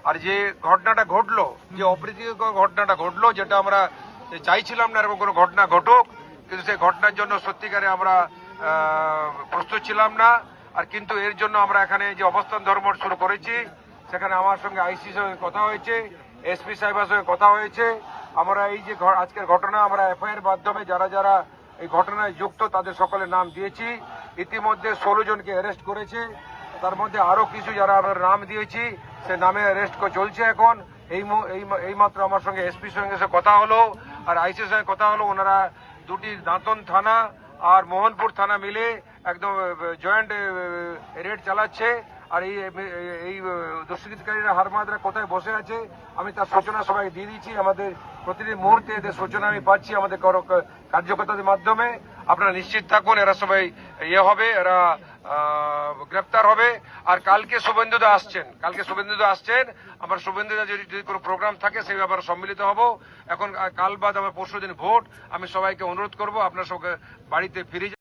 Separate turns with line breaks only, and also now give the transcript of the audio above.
আর যে ঘটনাটা ঘটলো, যে অপ্রীতিকর ঘটনাটা ঘটলো, যেটা আমরা চাইছিলাম না এরকম কোনো ঘটনা ঘটুক, কিন্তু সেই ঘটনার জন্য সত্যিকারে আমরা প্রস্তুত ছিলাম না। আর কিন্তু এর জন্য আমরা এখানে যে অবস্থান ধর্ম শুরু করেছি, সেখানে আমার সঙ্গে আইসি সঙ্গে কথা হয়েছে, এসপি সাহেবের সঙ্গে কথা হয়েছে। আমরা এই যে আজকের ঘটনা, আমরা এফআইআর মাধ্যমে যারা যারা এই ঘটনায় যুক্ত তাদের সকলের নাম দিয়েছি। ইতিমধ্যে 16 জনকে অ্যারেস্ট করেছে, তার মধ্যে আরো কিছু যারা আমরা নাম দিয়েছি সে নামে অ্যারেস্ট চলছে এখন। এই মাত্র আমার সঙ্গে এসপির সঙ্গে কথা হলো আর আইসির সঙ্গে কথা হলো। ওনারা দুটি দাঁতন থানা আর মোহনপুর থানা মিলে একদম জয়েন্ট রেড চালাচ্ছে। আর এই দুষ্কৃতকারীরা হারমাদরা কোথায় বসে আছে আমি তার সূচনা সবাই দিয়ে দিচ্ছি। আমাদের প্রতিটি মুহূর্তে এদের সূচনা আমি পাচ্ছি আমাদের কার্যকর্তাদের মাধ্যমে। আপনারা নিশ্চিত থাকুন, এরা সবাই হবে, এরা গ্রেপ্তার হবে। আর কালকে শুভেন্দুদা আসছেন, আমার শুভেন্দুদা যদি কোনো প্রোগ্রাম থাকে সেই ব্যাপারে সম্মিলিত হব। এখন কাল বাদ আমার পরশুদিন ভোট, আমি সবাইকে অনুরোধ করব আপনার সঙ্গে বাড়িতে ফিরে